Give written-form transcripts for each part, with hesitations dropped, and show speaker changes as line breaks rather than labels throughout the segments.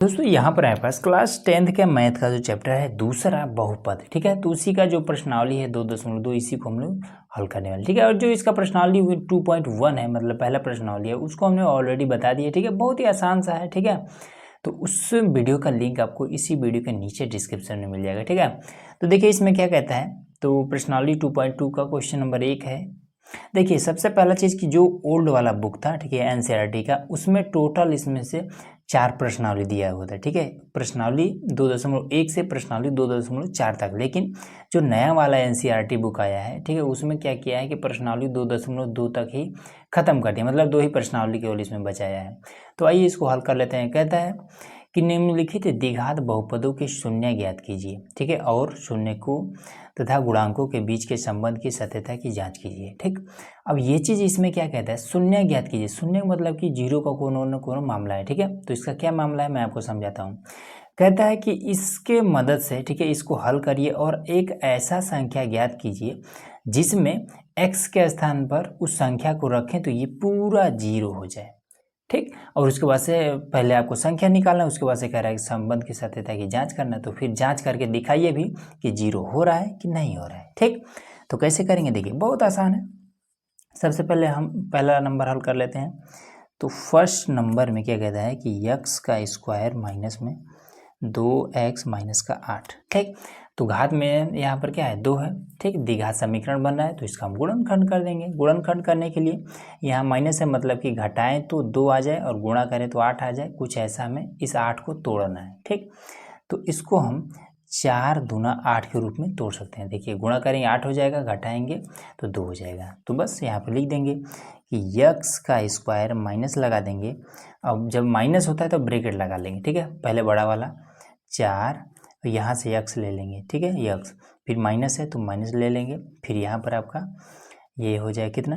दोस्तों यहाँ पर हमारे पास क्लास 10th के मैथ का जो चैप्टर है दूसरा बहुपद, ठीक है। तो उसी का जो प्रश्नावली है 2.2 इसी को हम लोग हल करने वाले, ठीक है। और जो इसका प्रश्नावली 2.1 है, मतलब पहला प्रश्नावली है, उसको हमने ऑलरेडी बता दिया, ठीक है। बहुत ही आसान सा है, ठीक है। तो उस वीडियो का लिंक आपको इसी वीडियो के नीचे डिस्क्रिप्शन में मिल जाएगा, ठीक है। तो देखिए इसमें क्या कहता है, तो प्रश्नावली 2.2 का क्वेश्चन नंबर 1 है। देखिए सबसे पहला चीज़ कि जो ओल्ड वाला बुक था, ठीक है, एनसीईआरटी का, उसमें टोटल इसमें से 4 प्रश्नावली दिया हुआ था, ठीक है। प्रश्नावली 2.1 से प्रश्नावली 2.4 तक। लेकिन जो नया वाला एनसीईआरटी बुक आया है, ठीक है, उसमें क्या किया है कि प्रश्नावली 2.2 तक ही खत्म कर दिया, मतलब 2 ही प्रश्नावली केवल इसमें बचाया है। तो आइए इसको हल कर लेते हैं। कहता है कि निम्नलिखित द्विघात बहुपदों के शून्य ज्ञात कीजिए, ठीक है, और शून्य को तथा गुणांकों के बीच के संबंध की सत्यता की जांच कीजिए, ठीक। अब ये चीज़ इसमें क्या कहता है, शून्य ज्ञात कीजिए। शून्य मतलब कि जीरो का कोनो न कोनो मामला है, ठीक है। तो इसका क्या मामला है मैं आपको समझाता हूँ। कहता है कि इसके मदद से, ठीक है, इसको हल करिए और एक ऐसा संख्या ज्ञात कीजिए जिसमें x के स्थान पर उस संख्या को रखें तो ये पूरा जीरो हो जाए, ठीक। और उसके बाद से पहले आपको संख्या निकालना है, उसके बाद से कह रहा है कि संबंध की सत्यता की जांच करना है। तो फिर जांच करके दिखाइए भी कि जीरो हो रहा है कि नहीं हो रहा है, ठीक। तो कैसे करेंगे, देखिए बहुत आसान है। सबसे पहले हम पहला नंबर हल कर लेते हैं। तो फर्स्ट नंबर में क्या कहता है कि x का स्क्वायर माइनस में 2x माइनस का 8, ठीक। तो घात में यहाँ पर क्या है, 2 है, ठीक। द्विघात समीकरण बन रहा है तो इसका हम गुणनखंड कर देंगे। गुणनखंड करने के लिए यहाँ माइनस है, मतलब कि घटाएं तो 2 आ जाए और गुणा करें तो 8 आ जाए, कुछ ऐसा हमें इस 8 को तोड़ना है, ठीक। तो इसको हम 4 दूना 8 के रूप में तोड़ सकते हैं। देखिए गुणा करेंगे 8 हो जाएगा, घटाएंगे तो 2 हो जाएगा। तो बस यहाँ पर लिख देंगे कि x का स्क्वायर माइनस लगा देंगे। अब जब माइनस होता है तो ब्रैकेट लगा लेंगे, ठीक है। पहले बड़ा वाला 4, यहाँ से x ले लेंगे, ठीक है, x, फिर माइनस है तो माइनस ले लेंगे, फिर यहाँ पर आपका ये हो जाए कितना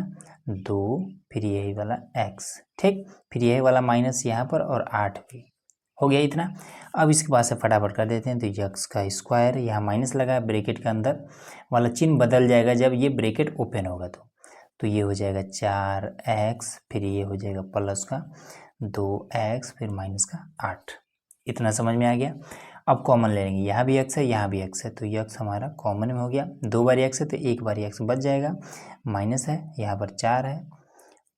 2, फिर यही वाला x, ठीक, फिर यही वाला माइनस यहाँ पर और 8 भी हो गया इतना। अब इसके बाद से फटाफट कर देते हैं। तो x का स्क्वायर, यहाँ माइनस लगा, ब्रैकेट के अंदर वाला चिन्ह बदल जाएगा जब ये ब्रैकेट ओपन होगा। तो ये हो जाएगा 4x, फिर ये हो जाएगा प्लस का 2x, फिर माइनस का 8। इतना समझ में आ गया। अब कॉमन ले लेंगे, यहाँ भी x है यहाँ भी x है, तो x हमारा कॉमन में हो गया। 2 बार x है तो 1 बार x बच जाएगा, माइनस है, यहाँ पर 4 है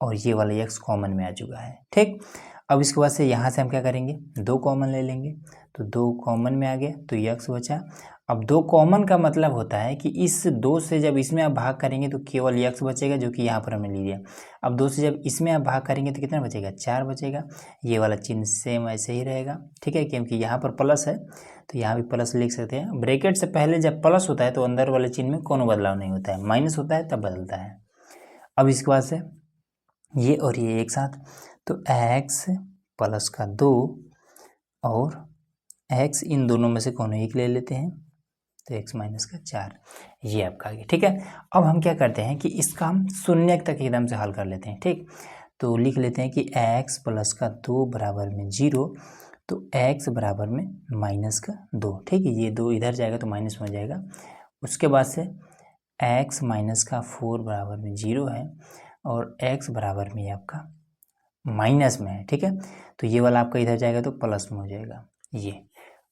और ये वाला x कॉमन में आ चुका है, ठीक। अब इसके बाद से यहाँ से हम क्या करेंगे, 2 कॉमन ले लेंगे, तो 2 कॉमन में आ गया तो x बचा। अब 2 कॉमन का मतलब होता है कि इस 2 से जब इसमें आप भाग करेंगे तो केवल x बचेगा, जो कि यहाँ पर हमने ले लिया। अब 2 से जब इसमें आप भाग करेंगे तो कितना बचेगा, 4 बचेगा। ये वाला चिन्ह सेम ऐसे ही रहेगा, ठीक है, क्योंकि यहाँ पर प्लस है तो यहाँ भी प्लस लिख सकते हैं। ब्रैकेट से पहले जब प्लस होता है तो अंदर वाले चिन्ह में कोनो बदलाव नहीं होता है, माइनस होता है तब बदलता है। अब इसके बाद से ये और ये एक साथ, तो x प्लस का 2 और x, इन दोनों में से कोनो एक ले लेते हैं तो x माइनस का 4, ये आपका आ गया, ठीक है। अब हम क्या करते हैं कि इसका हम शून्य तक एकदम से हल कर लेते हैं, ठीक। तो लिख लेते हैं कि x प्लस का 2 बराबर में 0, तो x बराबर में माइनस का 2, ठीक है। ये 2 इधर जाएगा तो माइनस में हो जाएगा। उसके बाद से x माइनस का 4 बराबर में 0 है और x बराबर में आपका माइनस में है, ठीक है। तो ये वाला आपका इधर जाएगा तो प्लस में हो जाएगा ये।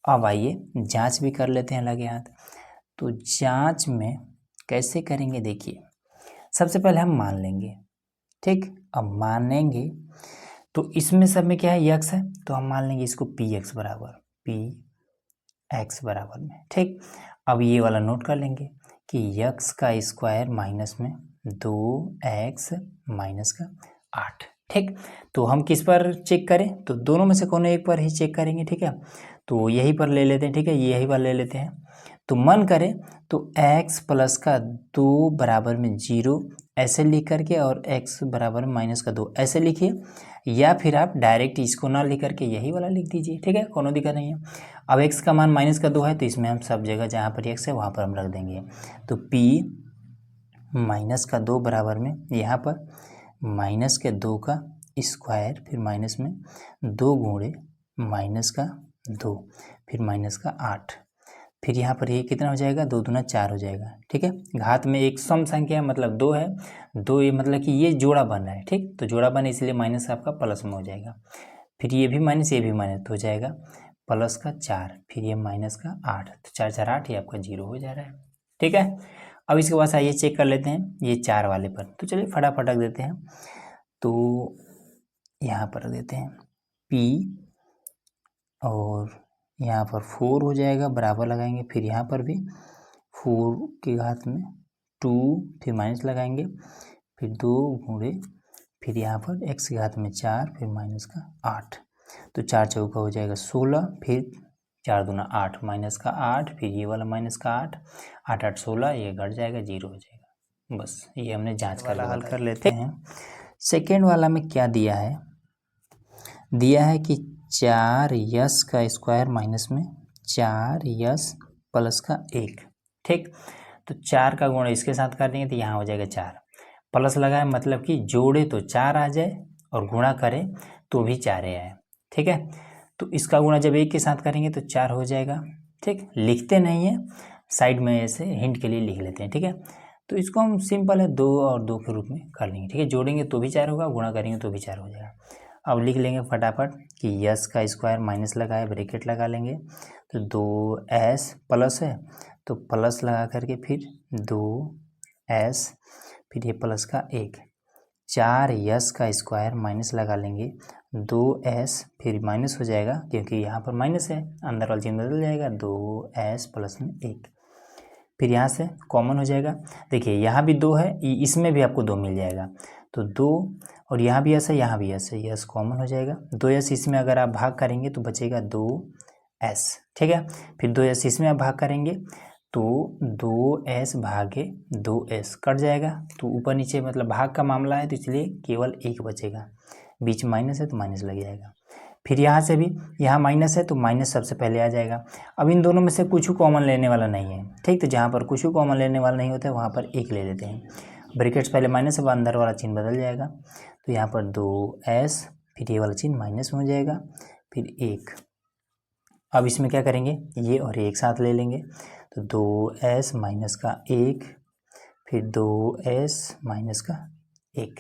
अब आइए जांच भी कर लेते हैं लगे हाथ। तो जांच में कैसे करेंगे, देखिए सबसे पहले हम मान लेंगे, ठीक। अब मानेंगे तो इसमें सब में क्या है, x है, तो हम मान लेंगे इसको px बराबर में, ठीक। अब ये वाला नोट कर लेंगे कि x का स्क्वायर माइनस में 2x माइनस का 8, ठीक। तो हम किस पर चेक करें, तो दोनों में से कोनो एक पर ही चेक करेंगे, ठीक है। तो यही पर ले लेते हैं, ठीक है, यही पर ले लेते हैं। तो मन करें तो x प्लस का 2 बराबर में 0 ऐसे लिख करके और x बराबर में माइनस का 2 ऐसे लिखिए, या फिर आप डायरेक्ट इसको ना लिख करके यही वाला लिख दीजिए, ठीक है, कोनो दिक्कत नहीं है। अब x का मान माइनस का 2 है तो इसमें हम सब जगह जहाँ पर x है वहाँ पर हम रख देंगे। तो p माइनस का 2 बराबर में यहाँ पर माइनस के 2 का स्क्वायर, फिर माइनस में 2 गुणे माइनस का 2, फिर माइनस का 8, फिर यहाँ पर ये कितना हो जाएगा, 2 दूना 4 हो जाएगा, ठीक है। घात में एक सम संख्या है, मतलब 2 है, 2 ये मतलब कि ये जोड़ा बन रहा है, ठीक। तो जोड़ा बने इसलिए माइनस आपका प्लस में हो जाएगा। फिर ये भी माइनस ये भी माइनस, तो हो जाएगा प्लस का 4, फिर ये माइनस का 8, तो 4 4 8, ये आपका 0 हो जा रहा है। ठीक है, अब इसके बाद आइए चेक कर लेते हैं ये 4 वाले पर। तो चलिए फटाफट रख देते हैं। तो यहाँ पर रख देते हैं P, और यहाँ पर 4 हो जाएगा, बराबर लगाएंगे, फिर यहाँ पर भी 4 के घात में 2, फिर माइनस लगाएंगे, फिर 2 गुणे, फिर यहाँ पर x के घात में 4, फिर माइनस का 8, तो 4 चौका हो जाएगा 16, फिर 4 दूना 8, माइनस का 8, फिर ये वाला माइनस का 8, 8 8 16, ये घट जाएगा, 0 हो जाएगा। बस ये हमने जांच कर हल कर लेते हैं। सेकेंड वाला में क्या दिया है, दिया है कि 4s का स्क्वायर माइनस में 4s प्लस का 1। ठीक, तो 4 का गुणा इसके साथ कर देंगे तो यहाँ हो जाएगा 4, प्लस लगाए मतलब कि जोड़े तो 4 आ जाए और गुणा करें तो भी 4 आए। ठीक है, तो इसका गुणा जब 1 के साथ करेंगे तो 4 हो जाएगा। ठीक, लिखते नहीं है, साइड में ऐसे हिंट के लिए लिख लेते हैं। ठीक है, तो इसको हम सिंपल है 2 और 2 के रूप में कर लेंगे। ठीक है, जोड़ेंगे तो भी 4 होगा, गुणा करेंगे तो भी 4 हो जाएगा। अब लिख लेंगे फटाफट कि यस का स्क्वायर माइनस लगाए, ब्रैकेट लगा लेंगे, तो 2s प्लस है तो प्लस लगा करके फिर 2s, फिर ये प्लस का 1, 4s का स्क्वायर माइनस लगा लेंगे, 2s, फिर माइनस हो जाएगा क्योंकि यहाँ पर माइनस है, अंदर वाला चिन्ह बदल जाएगा, 2s प्लस में 1, फिर यहाँ से कॉमन हो जाएगा। देखिए यहाँ भी 2 है, इसमें भी आपको 2 मिल जाएगा, तो 2, और यहाँ भी ऐसा, यहाँ भी ऐसा, यस कॉमन हो जाएगा, 2s इसमें अगर आप भाग करेंगे तो बचेगा 2s। ठीक है, फिर 2s इसमें आप भाग करेंगे तो 2s भागे 2s कट जाएगा, तो ऊपर नीचे मतलब भाग का मामला है तो इसलिए केवल 1 बचेगा, बीच माइनस है तो माइनस लग जाएगा। फिर यहाँ से भी, यहाँ माइनस है तो माइनस सबसे पहले आ जाएगा। अब इन दोनों में से कुछ कॉमन लेने वाला नहीं है। ठीक, तो जहाँ पर कुछ कॉमन लेने वाला नहीं होता है वहाँ पर 1 ले लेते हैं, ब्रैकेट्स पहले माइनस है, अंदर वाला चिन्ह बदल जाएगा, तो यहाँ पर 2s, फिर ये वाला चिन्ह माइनस में हो जाएगा, फिर 1। अब इसमें क्या करेंगे, ये और एक साथ ले लेंगे, तो 2s माइनस का 1, फिर 2s माइनस का 1,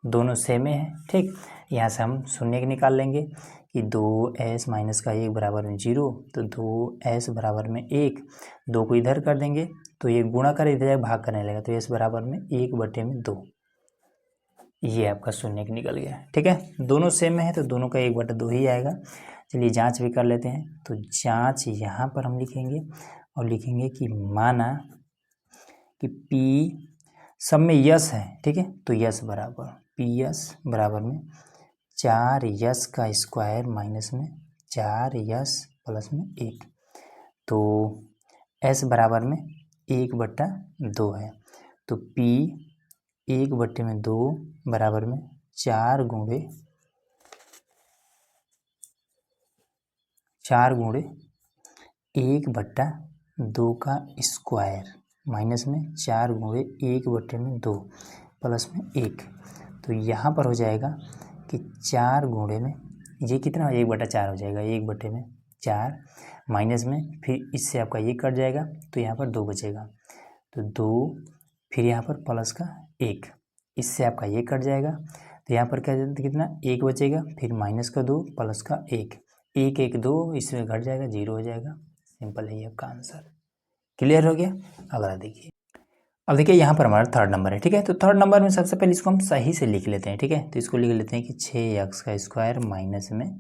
दोनों सेम है। ठीक, यहाँ से हम शून्य के निकाल लेंगे कि 2s माइनस का 1 बराबर में 0, तो 2s बराबर में 1, 2 को इधर कर देंगे तो ये गुणा कर इधर भाग करने लगेगा, तो s बराबर में 1/2, ये आपका शून्य निकल गया। ठीक है, दोनों सेम है तो दोनों का 1/2 ही आएगा। चलिए जांच भी कर लेते हैं, तो जांच यहाँ पर हम लिखेंगे और लिखेंगे कि माना कि P सब में यस है। ठीक है, तो यस बराबर PS बराबर में 4s का स्क्वायर माइनस में 4s प्लस में 1, तो s बराबर में 1/2 है, तो P 1/2 बराबर में 4 गुणे 1/2 का स्क्वायर माइनस में 4 गुणे 1/2 प्लस में 1, तो यहाँ पर हो जाएगा कि 4 गुणे में ये कितना 1/4 हो जाएगा, 1/4 माइनस में फिर इससे आपका ये कट जाएगा तो यहाँ पर 2 बचेगा, तो 2, फिर यहाँ पर प्लस का 1, इससे आपका ये कट जाएगा, तो यहाँ पर क्या कितना 1 बचेगा, फिर माइनस का 2 प्लस का 1, 1 1 2, इसमें घट जाएगा 0 हो जाएगा। सिंपल है ये आपका आंसर। क्लियर हो गया। अगला देखिए, अब देखिए यहाँ पर हमारा थर्ड नंबर है। ठीक है, तो थर्ड नंबर में सबसे पहले इसको हम सही से लिख लेते हैं। ठीक है, तो इसको लिख लेते हैं कि 6x का स्क्वायर माइनस में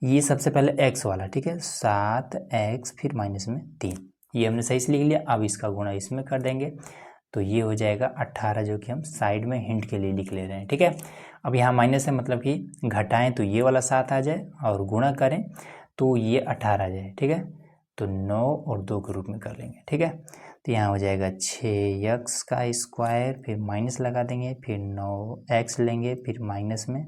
ये सबसे पहले x वाला, ठीक है 7x, फिर माइनस में 3, ये हमने सही से लिख लिया। अब इसका गुणा इसमें कर देंगे तो ये हो जाएगा 18, जो कि हम साइड में हिंट के लिए लिख ले रहे हैं। ठीक है, अब यहाँ माइनस है मतलब कि घटाएं तो ये वाला 7 आ जाए और गुणा करें तो ये 18 आ जाए। ठीक है, तो 9 और 2 के रूप में कर लेंगे। ठीक है, तो यहाँ हो जाएगा 6x का स्क्वायर, फिर माइनस लगा देंगे, फिर 9x लेंगे, फिर माइनस में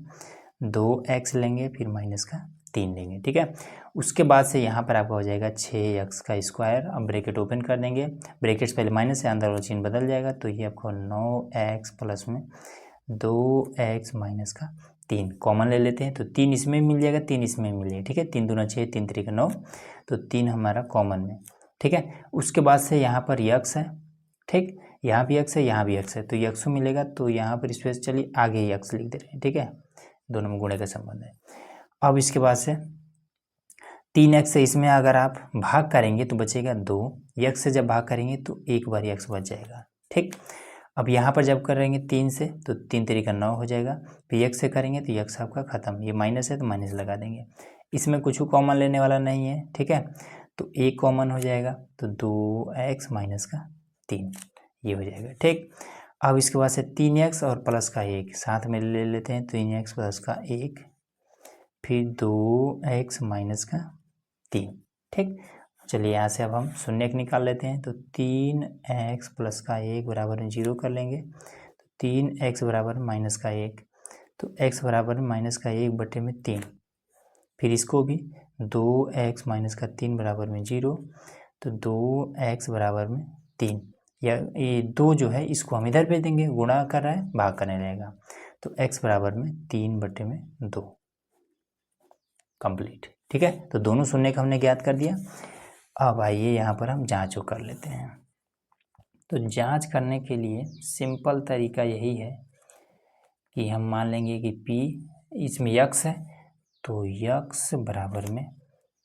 2x लेंगे, फिर माइनस का 3 लेंगे। ठीक है, उसके बाद से यहाँ पर आपका हो जाएगा 6x का स्क्वायर। अब ब्रैकेट ओपन कर देंगे, ब्रैकेट्स पहले माइनस से अंदर वाला चिन्ह बदल जाएगा, तो ये आपको 9x प्लस में 2x माइनस का 3 कॉमन ले लेते हैं, तो 3 इसमें मिल जाएगा, 3 इसमें मिल जाएगा। ठीक है, 3 दूना 6, 3 3 9, तो 3 हमारा कॉमन में। ठीक है, उसके बाद से यहाँ पर x है। ठीक, यहाँ भी x है, यहाँ भी x है, तो x मिलेगा, तो यहाँ पर स्पेशली आगे ही x लिख दे रहे हैं। ठीक है, दोनों में गुणे का संबंध है। अब इसके बाद से 3x से इसमें अगर आप भाग करेंगे तो बचेगा 2, x से जब भाग करेंगे तो एक बार x बच जाएगा। ठीक, अब यहाँ पर जब करेंगे 3 से तो 3 तरीका 9 हो जाएगा, फिर x से करेंगे तो x आपका खत्म, ये माइनस है तो माइनस लगा देंगे, इसमें कुछ कॉमन लेने वाला नहीं है। ठीक है, तो एक कॉमन हो जाएगा तो 2x माइनस का 3 ये हो जाएगा। ठीक, अब इसके बाद से 3x और प्लस का 1 साथ में ले लेते हैं, 3x प्लस का 1 फिर 2x माइनस का 3। ठीक, चलिए यहाँ से अब हम शून्य निकाल लेते हैं, तो 3x प्लस का 1 बराबर 0 कर लेंगे, तो 3x बराबर माइनस का 1, तो x बराबर माइनस का 1 बटे में 3, फिर इसको भी 2x माइनस का 3 बराबर में 0, तो 2x बराबर में 3, या ये 2 जो है इसको हम इधर भेज देंगे, गुणा कर रहा है भाग करने रहेगा, तो x बराबर में 3 बटे में 2 कंप्लीट। ठीक है, तो दोनों शून्य का हमने ज्ञात कर दिया। अब आइए यहाँ पर हम जांच कर लेते हैं। तो जांच करने के लिए सिंपल तरीका यही है कि हम मान लेंगे कि p इसमें x है, तो x बराबर में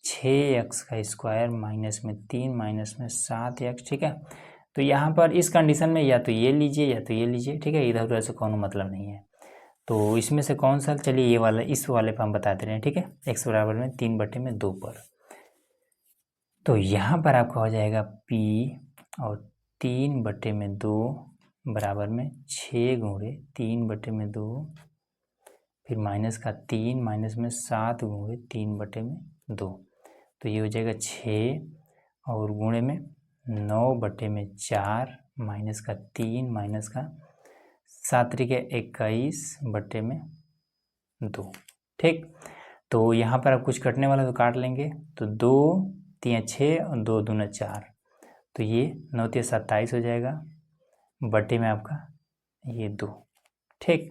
6x का स्क्वायर माइनस में 3 माइनस में 7x। ठीक है, तो यहाँ पर इस कंडीशन में या तो ये लीजिए या तो ये लीजिए। ठीक है, इधर उधर से कोनो मतलब नहीं है, तो इसमें से कौन सा, चलिए ये वाला, इस वाले पर हम बताते रहे। ठीक है, x बराबर में 3 बटे में 2 पर, तो यहाँ पर आपका हो जाएगा p और 3 बटे में 2 बराबर में 6 गुणे 3 बटे में 2, फिर माइनस का 3 माइनस में 7 गुणे 3 बटे में 2, तो ये हो जाएगा 6 और गुणे में 9 बटे में 4 माइनस का 3 माइनस का 7 त्रिके 21 बटे में 2। ठीक, तो यहाँ पर आप कुछ कटने वाला तो काट लेंगे, तो 2 3 6 और 2 दूना 4, तो ये 9 3 27 हो जाएगा बटे में आपका ये 2। ठीक,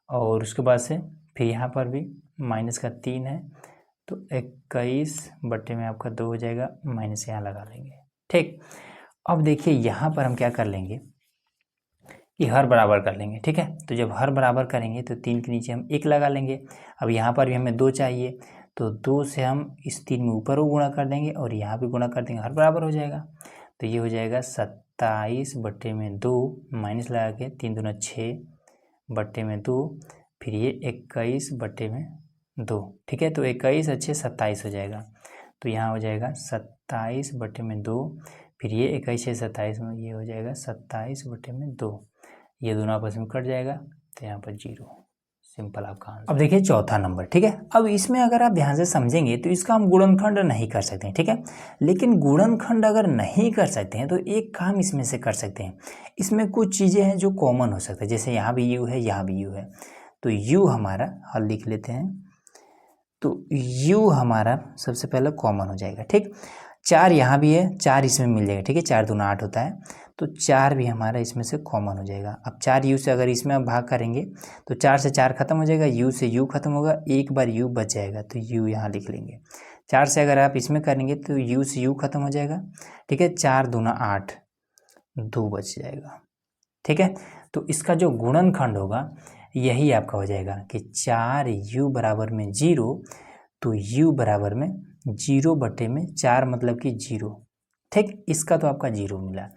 और उसके बाद से फिर यहाँ पर भी माइनस का 3 है, तो 21 बटे में आपका 2 हो जाएगा, माइनस यहाँ लगा लेंगे। ठीक, अब देखिए यहाँ पर हम क्या कर लेंगे कि हर बराबर कर लेंगे। ठीक है, तो जब हर बराबर करेंगे तो 3 के नीचे हम 1 लगा लेंगे। अब यहाँ पर भी हमें 2 चाहिए, तो 2 से हम इस 3 में ऊपर वो गुणा कर देंगे और यहाँ भी गुणा कर देंगे, हर बराबर हो जाएगा, तो ये हो जाएगा 27 बटे में 2 माइनस लगा के 3 दूना 6 बटे में 2, फिर ये 21 बटे में 2। ठीक है, तो 21 अच्छे 27 हो जाएगा, तो यहाँ हो जाएगा 27 बटे में 2, फिर ये 21 से 27 में ये हो जाएगा 27 बटे में 2, ये दोनों आपस में कट जाएगा, तो यहाँ पर 0, सिंपल आपका आंसर। अब देखिए चौथा नंबर। ठीक है, अब इसमें अगर आप ध्यान से समझेंगे तो इसका हम गुणनखंड नहीं कर सकते हैं। ठीक है, लेकिन गुणनखंड अगर नहीं कर सकते हैं तो एक काम इसमें से कर सकते हैं, इसमें कुछ चीज़ें हैं जो कॉमन हो सकता है, जैसे यहाँ भी u है यहाँ भी u है, तो u हमारा हल लिख लेते हैं, तो u हमारा सबसे पहले कॉमन हो जाएगा। ठीक, 4 यहाँ भी है, 4 इसमें मिल जाएगा। ठीक है, 4 दूना 8 होता है, तो 4 भी हमारा इसमें से कॉमन हो जाएगा। अब 4 u से अगर इसमें आप भाग करेंगे तो 4 से 4 खत्म हो जाएगा, u से u खत्म होगा, एक बार u बच जाएगा, तो u यहाँ लिख लेंगे। 4 से अगर आप इसमें करेंगे तो u से u खत्म हो जाएगा। ठीक है, 4 दूना 8, 2 बच जाएगा। ठीक है, तो इसका जो गुणनखंड होगा यही आपका हो जाएगा कि 4u बराबर में 0, तो u बराबर में 0 बटे में 4 मतलब कि 0। ठीक, इसका तो आपका 0 मिला,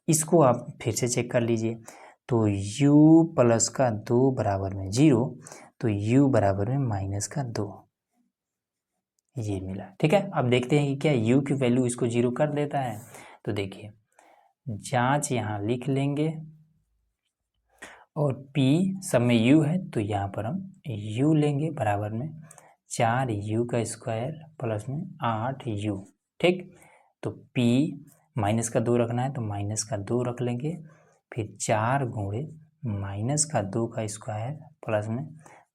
इसको आप फिर से चेक कर लीजिए, तो u प्लस का 2 बराबर में 0, तो u बराबर में माइनस का 2, ये मिला। ठीक है, अब देखते हैं कि क्या u की वैल्यू इसको 0 कर देता है, तो देखिए जांच यहाँ लिख लेंगे, और p सब में u है तो यहाँ पर हम u लेंगे बराबर में 4u का स्क्वायर प्लस में 8u। ठीक, तो p माइनस का 2 रखना है तो माइनस का 2 रख लेंगे, फिर 4 गुणे माइनस का 2 का स्क्वायर प्लस में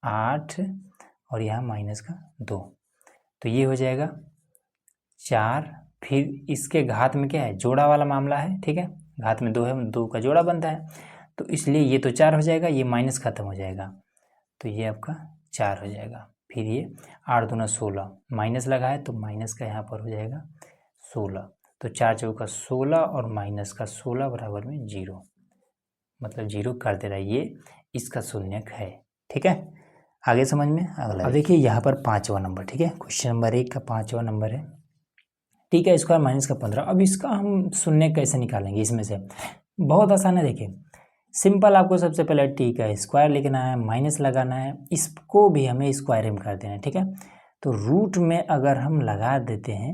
8 और यहाँ माइनस का 2, तो ये हो जाएगा 4, फिर इसके घात में क्या है, जोड़ा वाला मामला है। ठीक है, घात में 2 है, 2 का जोड़ा बनता है, तो इसलिए ये तो 4 हो जाएगा, ये माइनस खत्म हो जाएगा, तो ये आपका 4 हो जाएगा, फिर ये 8 दूना 16 माइनस लगा है तो माइनस का यहाँ पर हो जाएगा 16, तो 4 चौका 16 और माइनस का 16 बराबर में 0, मतलब 0 कर दे रहा है, ये इसका शून्यक है। ठीक है, आगे समझ में? अगला अब देखिए यहाँ पर 5वां नंबर, ठीक है, क्वेश्चन नंबर 1 का 5वां नंबर है, टी का स्क्वायर माइनस का 15। अब इसका हम शून्य कैसे निकालेंगे इसमें से? बहुत आसान है, देखिए सिंपल, आपको सबसे पहले टी का स्क्वायर लिखना है, माइनस लगाना है, इसको भी हमें स्क्वायर में कर देना है, ठीक है। तो रूट में अगर हम लगा देते हैं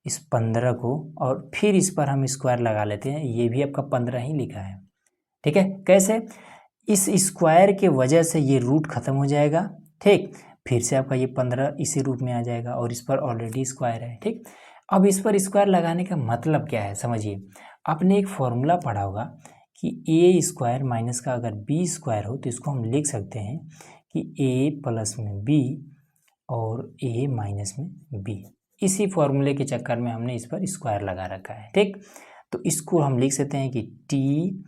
इस 15 को और फिर इस पर हम स्क्वायर लगा लेते हैं, ये भी आपका 15 ही लिखा है, ठीक है। कैसे? इस स्क्वायर के वजह से ये रूट खत्म हो जाएगा, ठीक, फिर से आपका ये 15 इसी रूप में आ जाएगा और इस पर ऑलरेडी स्क्वायर है, ठीक। अब इस पर स्क्वायर लगाने का मतलब क्या है, समझिए। आपने एक फॉर्मूला पढ़ा होगा कि ए स्क्वायर माइनस का अगर बी स्क्वायर हो तो इसको हम लिख सकते हैं कि ए प्लस में बी और ए माइनस में बी। इसी फॉर्मूले के चक्कर में हमने इस पर स्क्वायर लगा रखा है, ठीक। तो इसको हम लिख सकते हैं कि टी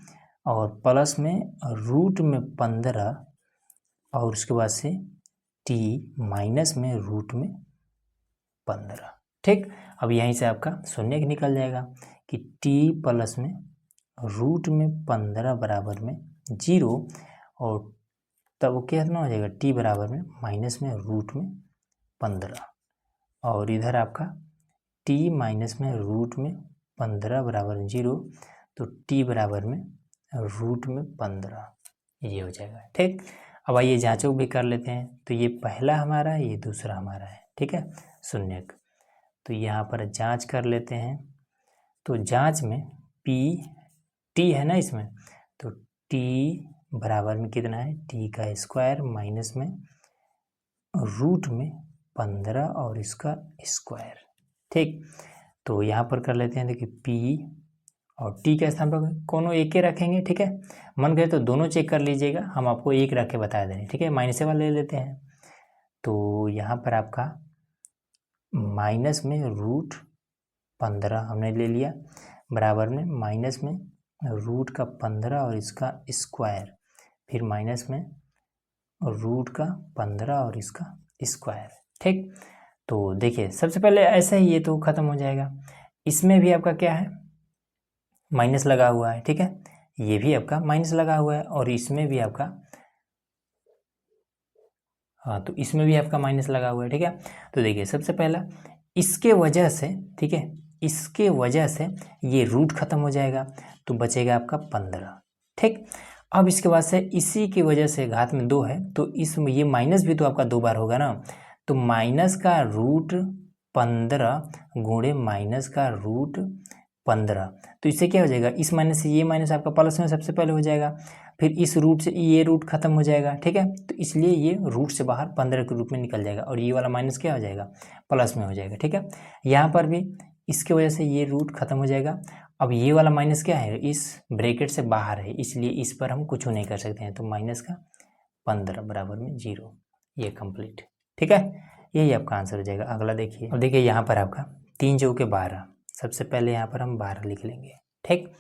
और प्लस में रूट में 15 और उसके बाद से टी माइनस में रूट में 15, ठीक। अब यहीं से आपका शून्य निकल जाएगा कि टी प्लस में रूट में 15 बराबर में 0 और तब कितना हो जाएगा, टी बराबर में माइनस में रूट में 15 और इधर आपका टी माइनस में रूट में 15 बराबर 0, तो टी बराबर में रूट में 15, ये हो जाएगा, ठीक। अब आइए जांचों भी कर लेते हैं। तो ये पहला हमारा है, ये दूसरा हमारा है, ठीक है, शून्य। तो यहाँ पर जांच कर लेते हैं। तो जांच में पी टी है ना इसमें, तो टी बराबर में कितना है, टी का स्क्वायर माइनस में रूट में 15 और इसका स्क्वायर, ठीक। तो यहाँ पर कर लेते हैं, देखिए पी और टी का स्थान पर कोनो एक के रखेंगे, ठीक है। मन करे तो दोनों चेक कर लीजिएगा, हम आपको एक रख के बता दें, ठीक है। माइनस वाला ले लेते हैं। तो यहाँ पर आपका माइनस में रूट 15 हमने ले लिया, बराबर में माइनस में रूट का 15 और इसका स्क्वायर, फिर माइनस में रूट का 15 और इसका स्क्वायर, ठीक। तो देखिए सबसे पहले ऐसे ही ये तो ख़त्म हो जाएगा। इसमें भी आपका क्या है, माइनस लगा हुआ है, ठीक है, ये भी आपका माइनस लगा हुआ है और इसमें भी आपका, हाँ, तो इसमें भी आपका माइनस लगा हुआ है, ठीक है। तो देखिए सबसे पहला इसके वजह से, ठीक है, इसके वजह से ये रूट खत्म हो जाएगा, तो बचेगा आपका 15, ठीक। अब इसके बाद से इसी की वजह से घात में 2 है, तो इसमें ये माइनस भी तो आपका 2 बार होगा ना, तो माइनस का रूट 15 गुणे माइनस का रूट 15, तो इससे क्या हो जाएगा, इस माइनस से ये माइनस आपका प्लस में सबसे पहले हो जाएगा, फिर इस रूट से ये रूट खत्म हो जाएगा, ठीक है। तो इसलिए ये रूट से बाहर 15 के रूप में निकल जाएगा और ये वाला माइनस क्या हो जाएगा, प्लस में हो जाएगा, ठीक है। यहाँ पर भी इसके वजह से ये रूट खत्म हो जाएगा। अब ये वाला माइनस क्या है, इस ब्रैकेट से बाहर है, इसलिए इस पर हम कुछ नहीं कर सकते हैं, तो माइनस का 15 बराबर में 0, ये कंप्लीट, ठीक है। यही आपका आंसर हो जाएगा। अगला देखिए, अब देखिए यहाँ पर आपका 3 चौके 12, सबसे पहले यहाँ पर हम 12 लिख लेंगे, ठीक।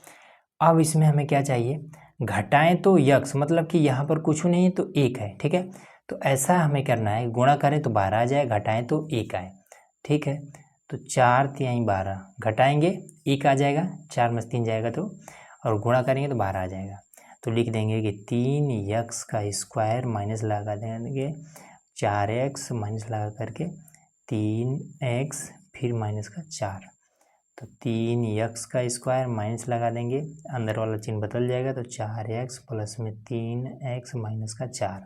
अब इसमें हमें क्या चाहिए, घटाएं तो यक्स, मतलब कि यहाँ पर कुछ नहीं है तो 1 है, ठीक है। तो ऐसा हमें करना है, गुणा करें तो 12 आ जाए, घटाएं तो 1 आए, ठीक है। तो 4 3 12, घटाएंगे 1 आ जाएगा, 4 में 3 जाएगा तो, और गुणा करेंगे तो 12 आ जाएगा। तो लिख देंगे कि 3 यक्स का स्क्वायर माइनस लगा देंगे 4x माइनस लगा करके 3x फिर माइनस का 4, तो 3 यक्स का स्क्वायर माइनस लगा देंगे, अंदर वाला चिन्ह बदल जाएगा, तो 4x प्लस में 3x माइनस का 4।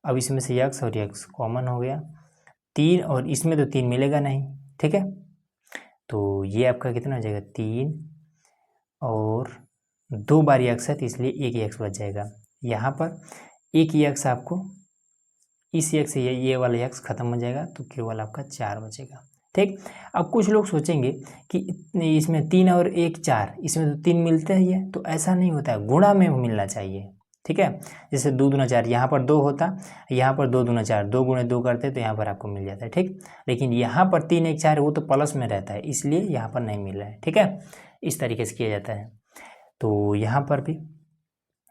अब इसमें से यक्स और यक्स कॉमन हो गया, 3 और इसमें तो 3 मिलेगा नहीं, ठीक है। तो ये आपका कितना हो जाएगा, 3 और 2 बार यक्स है तो इसलिए 1 यक्स बच जाएगा। यहाँ पर 1 यक्स आपको इस यक्स से ये वाला यक्स खत्म हो जाएगा, तो केवल आपका 4 बचेगा, ठीक। अब कुछ लोग सोचेंगे कि इसमें 3 और 1 4, इसमें तो 3 मिलते ही है, तो ऐसा नहीं होता है, गुणा में मिलना चाहिए, ठीक है। जैसे 2 दूना 4, यहाँ पर 2 होता, यहाँ पर 2 दूना 4, 2 गुणे 2 करते तो यहाँ पर आपको मिल जाता है, ठीक। लेकिन यहाँ पर 3 1 4 वो तो प्लस में रहता है, इसलिए यहाँ पर नहीं मिल रहा है, ठीक है। इस तरीके से किया जाता है। तो यहाँ पर भी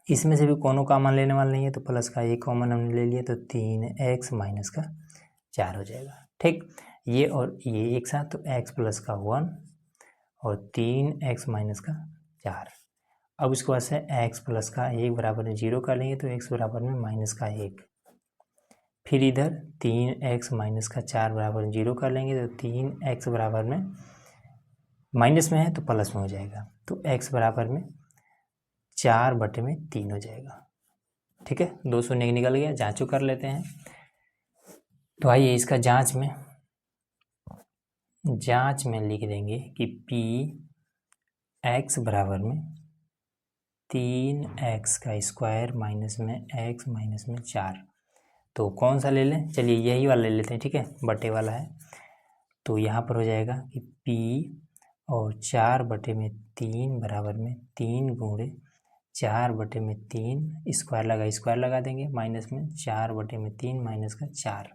इसमें से भी कोनो कॉमन लेने वाला नहीं है, तो प्लस का एक कॉमन हमने ले लिया, तो 3x माइनस का 4 हो जाएगा, ठीक। ये और ये एक साथ, तो x प्लस का 1 और 3x माइनस का 4। अब इसके बाद से x प्लस का 1 बराबर में 0 कर लेंगे, तो x बराबर में माइनस का 1, फिर इधर 3x माइनस का 4 बराबर 0 कर लेंगे, तो 3x बराबर में माइनस में है तो प्लस में हो जाएगा, तो x बराबर में 4/3 हो जाएगा। ठीक है, 2 शून्य निकल गया, जांचो कर लेते हैं। तो आइए इसका जांच में लिख देंगे कि p x बराबर में 3x का स्क्वायर माइनस में x माइनस में 4। तो कौन सा ले लें, चलिए यही वाला ले लेते हैं। ठीक है, बटे वाला है, तो यहाँ पर हो जाएगा कि p और 4/3 बराबर में 3 गुणे 4/3 स्क्वायर लगा देंगे, माइनस में 4/3 माइनस का 4,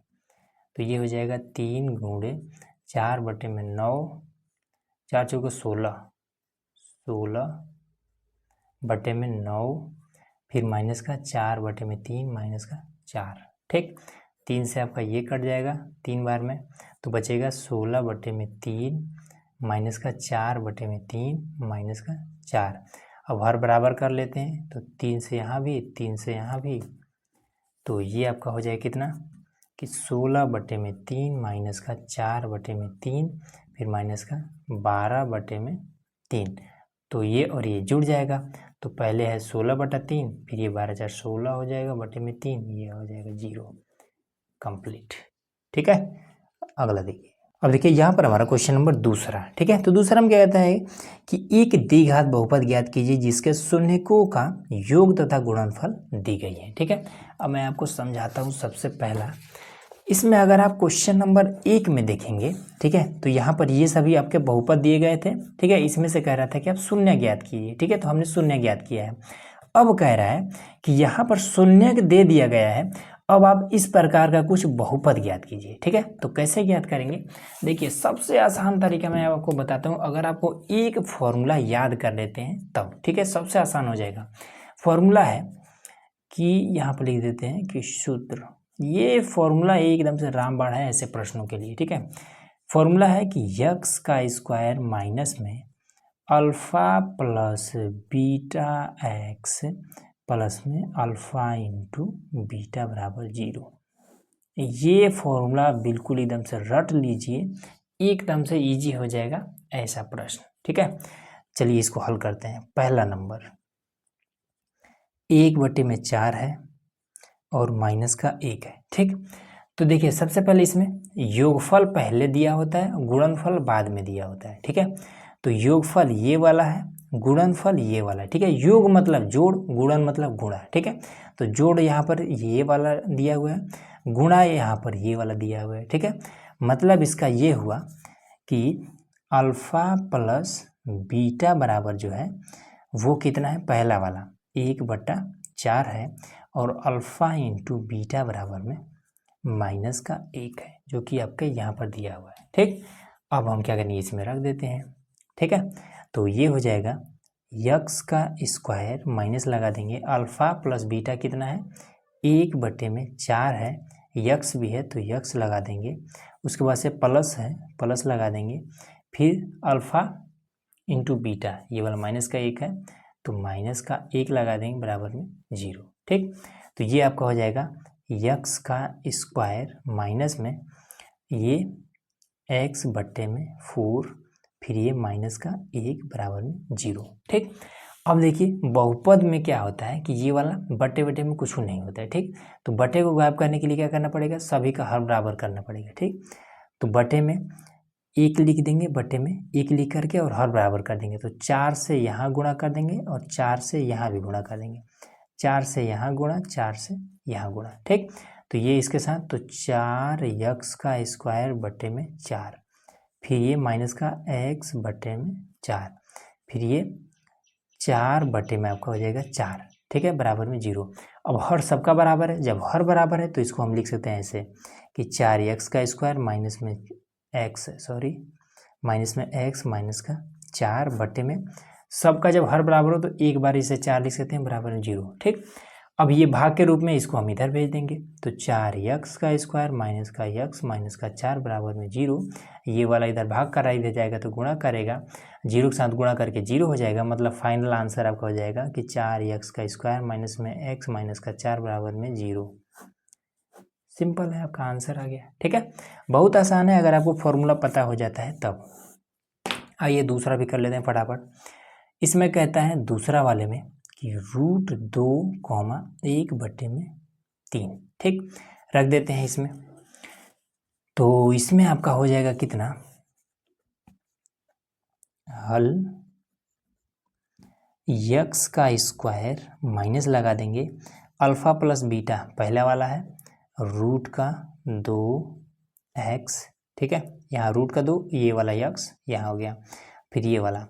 तो ये हो जाएगा 3 गुणे 4/9, 4 चौके 16/9, फिर माइनस का 4/3 माइनस का 4। ठीक, 3 से आपका ये कट जाएगा 3 बार में, तो बचेगा 16/3 माइनस का 4/3 माइनस का 4। अब हर बराबर कर लेते हैं, तो 3 से यहाँ भी 3 से यहाँ भी, तो ये आपका हो जाएगा कितना कि 16/3 माइनस का 4/3 फिर माइनस का 12/3, तो ये और ये जुड़ जाएगा। तो पहले है 16/3, फिर ये 12 × 16 हो जाएगा /3, ये हो जाएगा 0, कंप्लीट। ठीक है, अगला देखिए। अब देखिए यहाँ पर हमारा क्वेश्चन नंबर दूसरा। ठीक है, तो दूसरा में क्या कहता है कि एक द्विघात बहुपद ज्ञात कीजिए जिसके शून्यकों का योग तथा गुणनफल दी गई है। ठीक है, अब मैं आपको समझाता हूँ। सबसे पहला, इसमें अगर आप क्वेश्चन नंबर 1 में देखेंगे, ठीक है, तो यहाँ पर ये सभी आपके बहुपद दिए गए थे। ठीक है, इसमें से कह रहा था कि आप शून्य ज्ञात कीजिए। ठीक है, तो हमने शून्य ज्ञात किया है। अब कह रहा है कि यहाँ पर शून्य दे दिया गया है, अब आप इस प्रकार का कुछ बहुपद ज्ञात कीजिए। ठीक है, तो कैसे ज्ञात करेंगे, देखिए सबसे आसान तरीका मैं आपको बताता हूँ। अगर आपको एक फॉर्मूला याद कर लेते हैं तब, ठीक है, सबसे आसान हो जाएगा। फॉर्मूला है कि यहाँ पर लिख देते हैं कि सूत्र, ये फॉर्मूला एकदम से रामबाण है ऐसे प्रश्नों के लिए। ठीक है, फॉर्मूला है कि x का स्क्वायर माइनस में alpha plus beta x plus में अल्फा इंटू बीटा बराबर 0। ये फॉर्मूला बिल्कुल एकदम से रट लीजिए, एकदम से इजी हो जाएगा ऐसा प्रश्न। ठीक है, चलिए इसको हल करते हैं। पहला नंबर 1/4 है और माइनस का 1 है। ठीक, तो देखिए सबसे पहले इसमें योगफल पहले दिया होता है, गुणनफल बाद में दिया होता है। ठीक है, तो योगफल ये वाला है, गुणनफल ये वाला है। ठीक है, योग मतलब जोड़, गुणन मतलब गुणा। ठीक है, तो जोड़ यहाँ पर ये वाला दिया हुआ है, गुणा यहाँ पर ये वाला दिया हुआ है। ठीक है, मतलब इसका ये हुआ कि अल्फा प्लस बीटा बराबर जो है वो कितना है, पहला वाला 1/4 है, और अल्फा इंटू बीटा बराबर में माइनस का 1 है, जो कि आपके यहाँ पर दिया हुआ है। ठीक, अब हम क्या करेंगे, इसमें रख देते हैं। ठीक है, तो ये हो जाएगा x का स्क्वायर माइनस लगा देंगे, अल्फा प्लस बीटा कितना है 1/4 है, x भी है तो x लगा देंगे, उसके बाद से प्लस है, प्लस लगा देंगे, फिर अल्फा इंटू बीटा, ये वाला माइनस का 1 है तो माइनस का 1 लगा देंगे बराबर में 0। ठीक, तो ये आपका हो जाएगा x का स्क्वायर माइनस में ये x/4, फिर ये माइनस का 1 बराबर में 0। ठीक, अब देखिए बहुपद में क्या होता है कि ये वाला बटे बटे में कुछ नहीं होता है। ठीक, तो बटे को गायब करने के लिए क्या करना पड़ेगा, सभी का हर बराबर करना पड़ेगा। ठीक, तो बटे में 1 लिख देंगे, बटे में 1 लिख करके और हर बराबर कर देंगे, तो 4 से यहाँ गुणा कर देंगे और 4 से यहाँ भी गुणा कर देंगे, 4 से यहाँ गुणा, 4 से यहाँ गुणा। ठीक, तो ये इसके साथ, तो 4x का स्क्वायर बटे में 4, फिर ये माइनस का x बटे में 4, फिर ये 4 बटे में आपका हो जाएगा 4। ठीक है, बराबर में 0। अब हर सबका बराबर है, जब हर बराबर है तो इसको हम लिख सकते हैं ऐसे कि 4x का स्क्वायर माइनस में x माइनस का 4 बटे में, सबका जब हर बराबर हो तो एक बार इसे 4 लिख सकते हैं बराबर में 0। ठीक, अब ये भाग के रूप में इसको हम इधर भेज देंगे, तो 4x का स्क्वायर माइनस का x माइनस का 4 बराबर में 0। ये वाला इधर भाग कर इधर जाएगा तो गुणा करेगा, 0 के साथ गुणा करके 0 हो जाएगा, मतलब फाइनल आंसर आपका हो जाएगा कि 4x का स्क्वायर माइनस में x माइनस का 4 बराबर में 0। सिंपल है, आपका आंसर आ गया। ठीक है, बहुत आसान है अगर आपको फॉर्मूला पता हो जाता है तब। आइए दूसरा भी कर लेते हैं फटाफट। इसमें कहता है दूसरा वाले में कि √2, 1/3। ठीक, रख देते हैं इसमें। तो इसमें आपका हो जाएगा कितना, हल यक्स का स्क्वायर माइनस लगा देंगे अल्फ़ा प्लस बीटा, पहला वाला है √2x। ठीक है, यहाँ √2, ये वाला यक्स यहाँ हो गया, फिर ये वाला,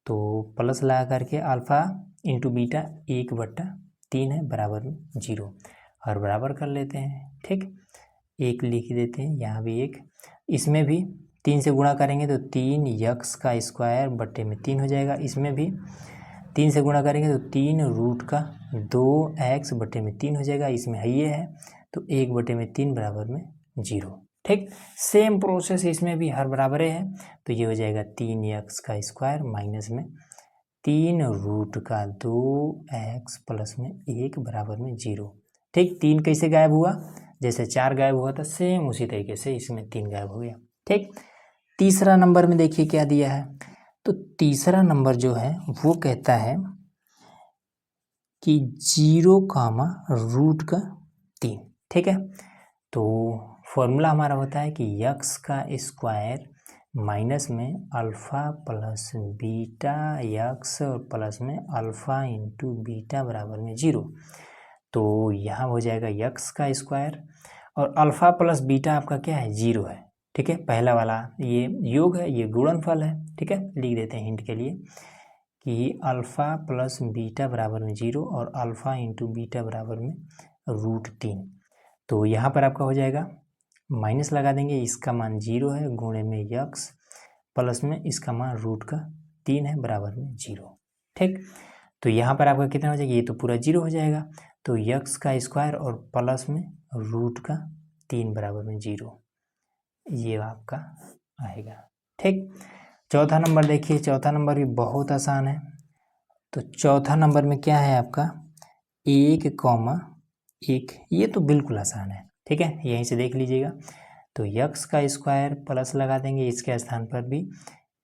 तो प्लस लगा करके अल्फ़ा इंटू बीटा 1/3 है बराबर में 0, और बराबर कर लेते हैं। ठीक, 1 लिख देते हैं, यहाँ भी 1, इसमें भी 3 से गुणा करेंगे तो 3x का स्क्वायर बट्टे में 3 हो जाएगा, इसमें भी 3 से गुणा करेंगे तो 3√2x बटे में 3 हो जाएगा, इसमें है ये है तो 1/3 बराबर में 0। ठीक, सेम प्रोसेस इसमें भी हर बराबर है, तो ये हो जाएगा 3x का स्क्वायर माइनस में 3√2x प्लस में 1 बराबर में 0। ठीक, 3 कैसे गायब हुआ, जैसे 4 गायब हुआ था सेम उसी तरीके से इसमें 3 गायब हो गया। ठीक, तीसरा नंबर में देखिए क्या दिया है, तो तीसरा नंबर जो है वो कहता है कि 0, ठीक है, तो फॉर्मूला हमारा होता है कि यक्स का स्क्वायर माइनस में अल्फ़ा प्लस बीटा यक्स और प्लस में अल्फ़ा इंटू बीटा बराबर में 0। तो यहाँ हो जाएगा यक्स का स्क्वायर और अल्फ़ा प्लस बीटा आपका क्या है, 0 है। ठीक है, पहला वाला ये योग है, ये गुणनफल है। ठीक है, लिख देते हैं हिंट के लिए कि अल्फ़ा प्लस बीटा बराबर में 0 और अल्फ़ा इंटू बीटा बराबर में √3। तो यहाँ पर आपका हो जाएगा माइनस लगा देंगे, इसका मान 0 है, गुणे में यक्स प्लस में इसका मान √3 है बराबर में 0। ठीक, तो यहाँ पर आपका कितना हो जाएगा, ये तो पूरा 0 हो जाएगा, तो यक्स का स्क्वायर और प्लस में √3 बराबर में 0, ये आपका आएगा। ठीक, चौथा नंबर देखिए, चौथा नंबर भी बहुत आसान है। तो चौथा नंबर में क्या है आपका 1,1, ये तो बिल्कुल आसान है। ठीक है, यहीं से देख लीजिएगा, तो यक्स का स्क्वायर प्लस लगा देंगे, इसके स्थान पर भी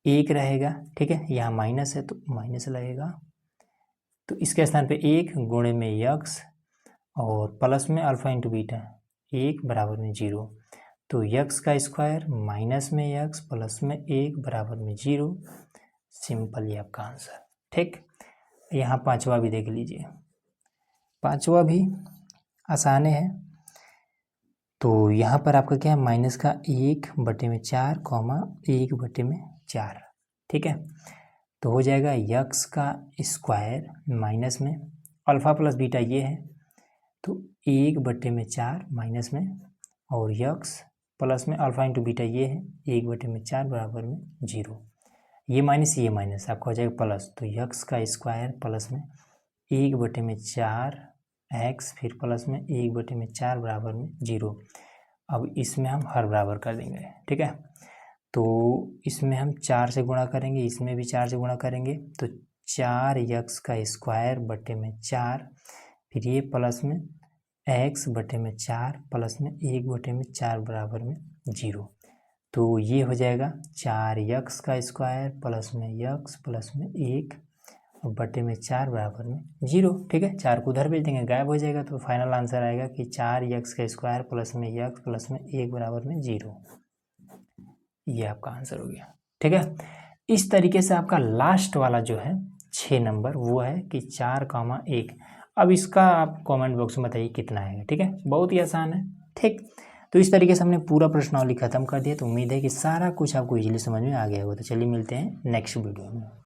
1 रहेगा। ठीक है, यहाँ माइनस है तो माइनस लगेगा, तो इसके स्थान पे 1 गुणे में यक्स और प्लस में अल्फ़ा इंटू बीटा 1 बराबर में 0, तो यक्स का स्क्वायर माइनस में यक्स प्लस में 1 बराबर में 0, सिंपल ये आपका आंसर। ठीक, यहाँ पांचवा भी देख लीजिए, पांचवा भी आसान है। तो यहाँ पर आपका क्या है, माइनस का 1/4 1/4। ठीक है, तो हो जाएगा यक्स का स्क्वायर माइनस में अल्फ़ा प्लस बीटा ये है, तो 1/4 माइनस में और यक्स प्लस में अल्फ़ा इंटू बीटा ये है 1/4 बराबर में 0, ये माइनस आपका हो जाएगा प्लस, तो यक्स का स्क्वायर प्लस में 1/4 एक्स फिर प्लस में 1/4 बराबर में 0। अब इसमें हम हर बराबर कर देंगे। ठीक है, तो इसमें हम 4 से गुणा करेंगे, इसमें भी 4 से गुणा करेंगे, तो 4 यक्स का स्क्वायर बटे में 4, फिर ये प्लस में एक्स बटे में 4 प्लस में 1/4 बराबर में 0, तो ये हो जाएगा 4 यक्स का स्क्वायर प्लस में यक्स प्लस में 1/4 बराबर में 0। ठीक है, 4 को उधर भेज देंगे, गायब हो जाएगा, तो फाइनल आंसर आएगा कि 4 यक्स का स्क्वायर प्लस में यक्स प्लस में 1 बराबर में 0, ये आपका आंसर हो गया। ठीक है, इस तरीके से आपका लास्ट वाला जो है 6 नंबर वो है कि 4,1। अब इसका आप कमेंट बॉक्स में बताइए कितना है। ठीक है, बहुत ही आसान है। ठीक, तो इस तरीके से हमने पूरा प्रश्नावली खत्म कर दिया, तो उम्मीद है कि सारा कुछ आपको इजीली समझ में आ गया होगा। तो चलिए मिलते हैं नेक्स्ट वीडियो में।